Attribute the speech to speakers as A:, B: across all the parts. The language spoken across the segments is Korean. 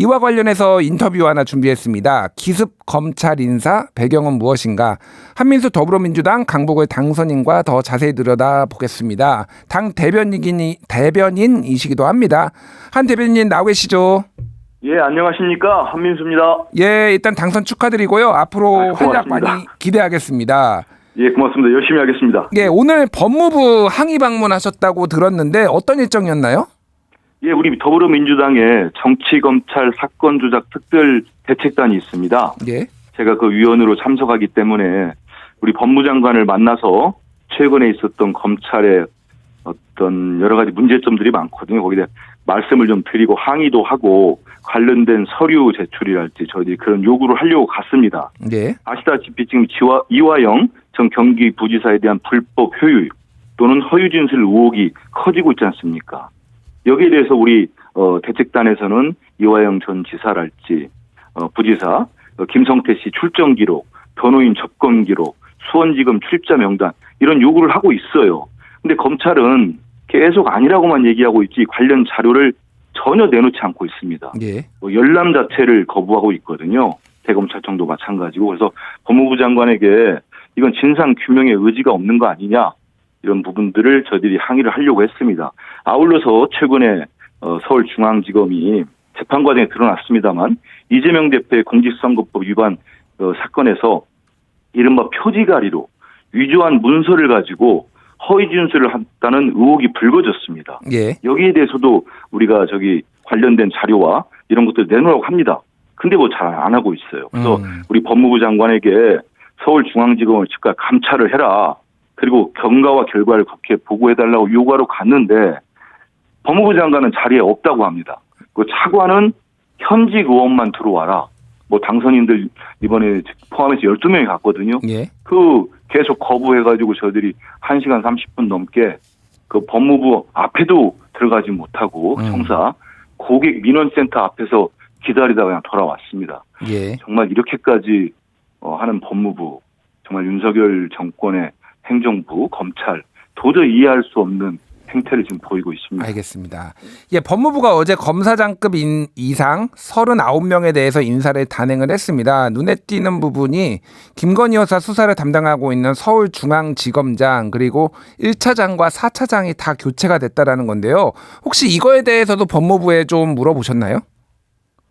A: 이와 관련해서 인터뷰 하나 준비했습니다. 기습 검찰 인사 배경은 무엇인가? 한민수 더불어민주당 강북을 당선인과 더 자세히 들여다보겠습니다. 당 대변인이시기도 합니다. 한 대변인 나오 계시죠?
B: 예, 안녕하십니까. 한민수입니다.
A: 예, 일단 당선 축하드리고요. 앞으로 활약 많이 기대하겠습니다.
B: 예, 고맙습니다. 열심히 하겠습니다.
A: 예, 오늘 법무부 항의 방문하셨다고 들었는데 어떤 일정이었나요?
B: 예, 우리 더불어민주당에 정치검찰 사건조작 특별 대책단이 있습니다.
A: 예.
B: 제가 그 위원으로 참석하기 때문에 우리 법무장관을 만나서 최근에 있었던 검찰의 어떤 여러 가지 문제점들이 많거든요. 거기에 말씀을 좀 드리고 항의도 하고 관련된 서류 제출이랄지 저희들이 그런 요구를 하려고 갔습니다.
A: 예.
B: 아시다시피 지금 이화영 전 경기부지사에 대한 불법 효유 또는 허위 진술 의혹이 커지고 있지 않습니까? 여기에 대해서 우리 대책단에서는 이화영 전 지사랄지 부지사 김성태 씨 출정 기록, 변호인 접근 기록, 수원지검 출입자 명단 이런 요구를 하고 있어요. 근데 검찰은 계속 아니라고만 얘기하고 있지 관련 자료를 전혀 내놓지 않고 있습니다.
A: 예.
B: 열람 자체를 거부하고 있거든요. 대검찰청도 마찬가지고. 그래서 법무부 장관에게 이건 진상 규명의 의지가 없는 거 아니냐 이런 부분들을 저희들이 항의를 하려고 했습니다. 아울러서 최근에 서울중앙지검이 재판 과정에 드러났습니다만 이재명 대표의 공직선거법 위반 사건에서 이른바 표지가리로 위조한 문서를 가지고 허위 진술을 했다는 의혹이 불거졌습니다.
A: 예.
B: 여기에 대해서도 우리가 관련된 자료와 이런 것들을 내놓으라고 합니다. 근데 뭐 잘 안 하고 있어요. 그래서 우리 법무부 장관에게 서울중앙지검을 즉각 감찰을 해라. 그리고 경과와 결과를 국회에 보고해달라고 요구하러 갔는데 법무부 장관은 자리에 없다고 합니다. 그 차관은 현직 의원만 들어와라. 뭐 당선인들 이번에 포함해서 12명이 갔거든요.
A: 예.
B: 계속 거부해가지고 저희들이 1시간 30분 넘게 그 법무부 앞에도 들어가지 못하고 청사 고객민원센터 앞에서 기다리다가 그냥 돌아왔습니다.
A: 예.
B: 정말 이렇게까지 하는 법무부, 정말 윤석열 정권의 행정부, 검찰 도저히 이해할 수 없는 행태를 지금 보이고 있습니다.
A: 알겠습니다. 예, 법무부가 어제 검사장급 이상 39명에 대해서 인사를 단행을 했습니다. 눈에 띄는 부분이 김건희 여사 수사를 담당하고 있는 서울중앙지검장 그리고 1차장과 4차장이 다 교체가 됐다라는 건데요. 혹시 이거에 대해서도 법무부에 좀 물어보셨나요?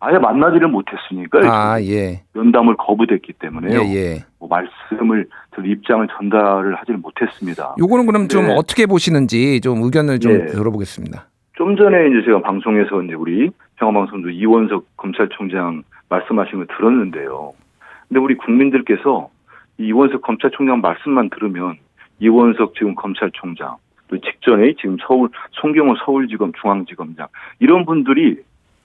B: 아예 만나지를 못했으니까
A: 예.
B: 면담을 거부됐기 때문에요.
A: 예.
B: 뭐 말씀을 입장을 전달을 하지를 못했습니다.
A: 요거는 그럼 좀 어떻게 보시는지 좀 의견을 좀 들어보겠습니다.
B: 좀 전에 이제 제가 방송에서 이제 우리 평화방송도 이원석 검찰총장 말씀하신 걸 들었는데요. 근데 우리 국민들께서 이원석 검찰총장 말씀만 들으면 이원석 지금 검찰총장 또 직전에 지금 송경호 서울지검 중앙지검장 이런 분들이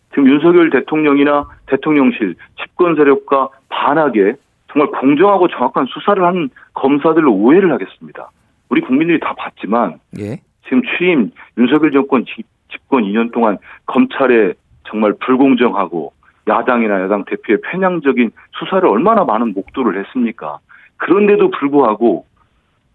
B: 지금 윤석열 대통령이나 대통령실 집권 세력과 반하게 정말 공정하고 정확한 수사를 한 검사들로 오해를 하겠습니다. 우리 국민들이 다 봤지만 지금 취임 윤석열 정권 집권 2년 동안 검찰에 정말 불공정하고 야당이나 야당 대표의 편향적인 수사를 얼마나 많은 목도를 했습니까? 그런데도 불구하고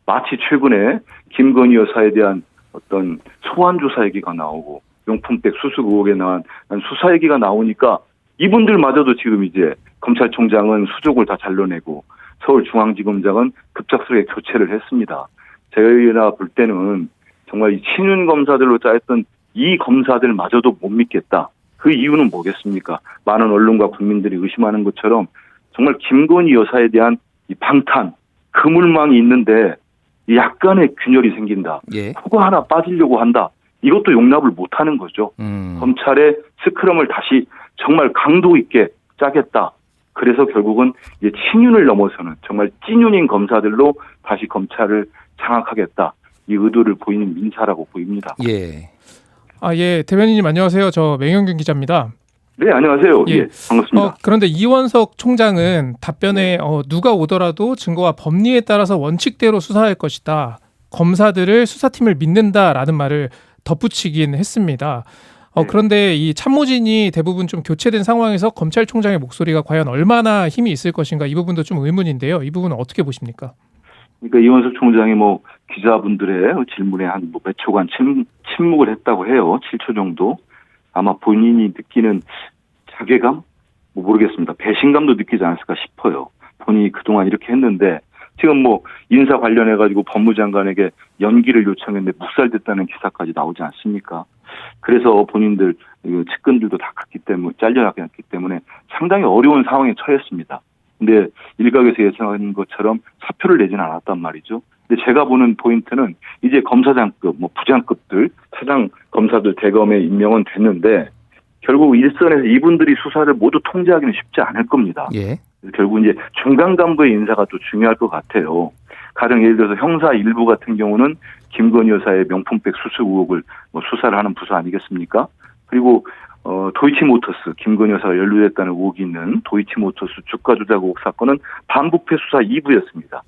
B: 마치 최근에 김건희 여사에 대한 어떤 소환 조사 얘기가 나오고 용품백 수수 의혹에 나온 수사 얘기가 나오니까 이분들마저도 지금 이제 검찰총장은 수족을 다 잘라내고 서울중앙지검장은 급작스럽게 교체를 했습니다. 저희가 볼 때는 정말 이 친윤 검사들로 짜였던 이 검사들마저도 못 믿겠다. 그 이유는 뭐겠습니까? 많은 언론과 국민들이 의심하는 것처럼 정말 김건희 여사에 대한 이 방탄, 그물망이 있는데 약간의 균열이 생긴다. 코가 하나 빠지려고 한다. 이것도 용납을 못하는 거죠. 검찰의 스크럼을 다시 정말 강도 있게 짜겠다. 그래서 결국은 이제 친윤을 넘어서는 정말 찐윤인 검사들로 다시 검찰을 장악하겠다. 이 의도를 보이는 민사라고 보입니다.
A: 예.
C: 대변인님 안녕하세요. 저 맹영균 기자입니다.
B: 네, 안녕하세요. 예, 반갑습니다.
C: 그런데 이원석 총장은 답변에 누가 오더라도 증거와 법리에 따라서 원칙대로 수사할 것이다. 검사들을 수사팀을 믿는다라는 말을 덧붙이긴 했습니다. 그런데 이 참모진이 대부분 좀 교체된 상황에서 검찰총장의 목소리가 과연 얼마나 힘이 있을 것인가 이 부분도 좀 의문인데요. 이 부분은 어떻게 보십니까?
B: 그러니까 이원석 총장이 기자분들의 질문에 한 몇 초간 침묵을 했다고 해요. 7초 정도. 아마 본인이 느끼는 자괴감? 뭐 모르겠습니다. 배신감도 느끼지 않았을까 싶어요. 본인이 그동안 이렇게 했는데 지금 뭐 인사 관련해가지고 법무장관에게 연기를 요청했는데 묵살됐다는 기사까지 나오지 않습니까? 그래서 본인들 측근들도 다 갔기 때문에 잘려나갔기 때문에 상당히 어려운 상황에 처했습니다. 근데 일각에서 예상한 것처럼 사표를 내지는 않았단 말이죠. 근데 제가 보는 포인트는 이제 검사장급, 뭐 부장급들, 차장 검사들 대검에 임명은 됐는데 결국 일선에서 이분들이 수사를 모두 통제하기는 쉽지 않을 겁니다.
A: 예.
B: 결국 이제 중간 간부의 인사가 또 중요할 것 같아요. 가령 예를 들어서 형사 일부 같은 경우는 김건희 여사의 명품백 수수 의혹을 뭐 수사를 하는 부서 아니겠습니까? 그리고 도이치모터스 김건희 여사가 연루됐다는 의혹이 있는 도이치모터스 주가 조작 의혹 사건은 반부패 수사 2부였습니다.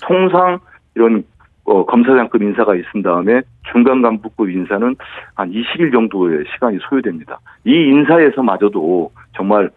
B: 통상 이런 검사장급 인사가 있은 다음에 중간 간부급 인사는 한 20일 정도의 시간이 소요됩니다. 이 인사에서마저도 정말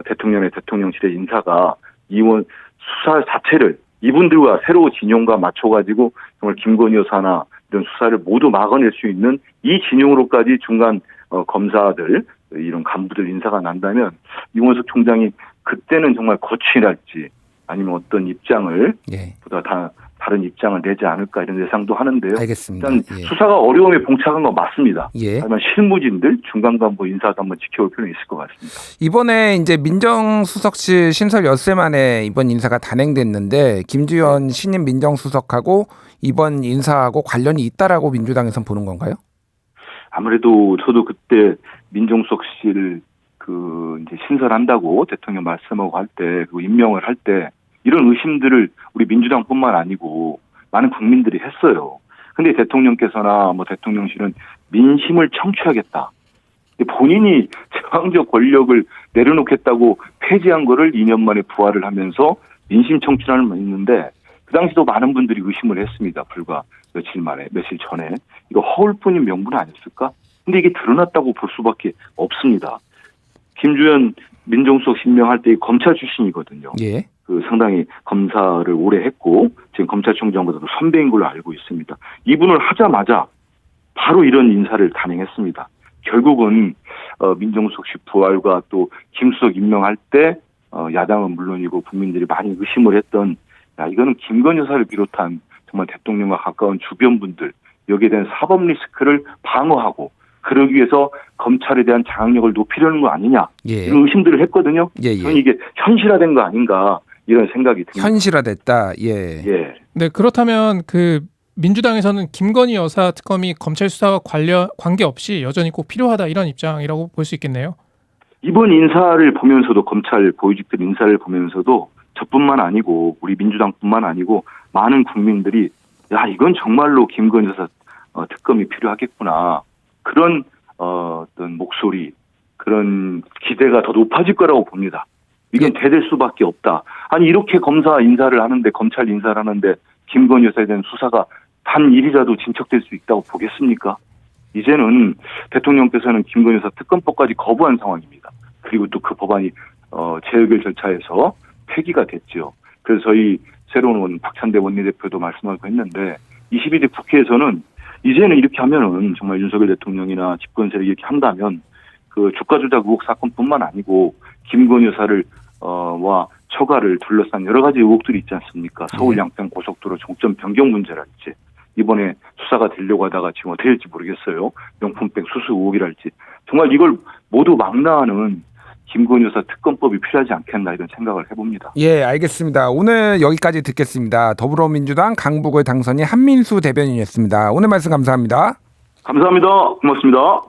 B: 대통령의 대통령실의 인사가 이원 수사 자체를 이분들과 새로 진영과 맞춰가지고 정말 김건희 여사나 이런 수사를 모두 막아낼 수 있는 이 진영으로까지 중간 검사들 이런 간부들 인사가 난다면 이원석 총장이 그때는 정말 거취할지 아니면 어떤 입장을
A: 예.
B: 보다 다른 입장을 내지 않을까 이런 예상도 하는데요.
A: 알겠습니다.
B: 일단
A: 예.
B: 수사가 어려움에 봉착한 건 맞습니다.
A: 예.
B: 하지만 실무진들 중간 간부 인사도 한번 지켜볼 필요는 있을 것 같습니다.
A: 이번에 이제 민정수석실 신설 엿새 만에 이번 인사가 단행됐는데 김주현 신임 민정수석하고 이번 인사하고 관련이 있다라고 민주당에선 보는 건가요?
B: 아무래도 저도 그때 민정수석실 이제 신설한다고 대통령 말씀하고 할 때 그리고 임명을 할 때 이런 의심들을 우리 민주당뿐만 아니고 많은 국민들이 했어요. 근데 대통령께서나 뭐 대통령실은 민심을 청취하겠다. 본인이 제왕적 권력을 내려놓겠다고 폐지한 거를 2년 만에 부활을 하면서 민심 청취라는 말 있는데 그 당시도 많은 분들이 의심을 했습니다. 불과 며칠 전에. 이거 허울뿐인 명분 아니었을까? 근데 이게 드러났다고 볼 수밖에 없습니다. 김주현 민정수석 임명할 때 검찰 출신이거든요.
A: 예.
B: 상당히 검사를 오래 했고 지금 검찰총장보다도 선배인 걸로 알고 있습니다. 이분을 하자마자 바로 이런 인사를 단행했습니다. 결국은 민정수석실 부활과 또 김수석 임명할 때 야당은 물론이고 국민들이 많이 의심을 했던 이거는 김건희 여사를 비롯한 정말 대통령과 가까운 주변 분들 여기에 대한 사법 리스크를 방어하고 그러기 위해서 검찰에 대한 장악력을 높이려는 거 아니냐
A: 예.
B: 이런 의심들을 했거든요.
A: 예.
B: 저는 이게 현실화된 거 아닌가 이런 생각이 듭니다.
A: 현실화됐다. 예.
B: 예.
C: 네, 그렇다면 그 민주당에서는 김건희 여사 특검이 검찰 수사와 관계없이 여전히 꼭 필요하다 이런 입장이라고 볼 수 있겠네요.
B: 이번 인사를 보면서도 검찰 고위직들 인사를 보면서도 저뿐만 아니고 우리 민주당뿐만 아니고 많은 국민들이 이건 정말로 김건희 여사 특검이 필요하겠구나. 그런 어떤 목소리, 그런 기대가 더 높아질 거라고 봅니다. 이건 대될 수밖에 없다. 아니 이렇게 검사 인사를 하는데 검찰 인사를 하는데 김건희 여사에 대한 수사가 단 일이라도 진척될 수 있다고 보겠습니까? 이제는 대통령께서는 김건희 여사 특검법까지 거부한 상황입니다. 그리고 또 그 법안이 재의결 절차에서 폐기가 됐죠. 그래서 저희 새로운 박찬대 원내대표도 말씀하고 했는데 22대 국회에서는 이제는 이렇게 하면은 정말 윤석열 대통령이나 집권 세력이 이렇게 한다면 그 주가 조작 의혹 사건뿐만 아니고 김건희 여사를 와 처가를 둘러싼 여러 가지 의혹들이 있지 않습니까? 서울 양평 고속도로 종점 변경 문제랄지 이번에 수사가 되려고 하다가 지금 어떻게 될지 모르겠어요. 명품백 수수 의혹이랄지 정말 이걸 모두 망라하는 김건희 여사 특검법이 필요하지 않겠나 이런 생각을 해봅니다.
A: 예, 알겠습니다. 오늘 여기까지 듣겠습니다. 더불어민주당 강북을 당선인 한민수 대변인이었습니다. 오늘 말씀 감사합니다.
B: 감사합니다. 고맙습니다.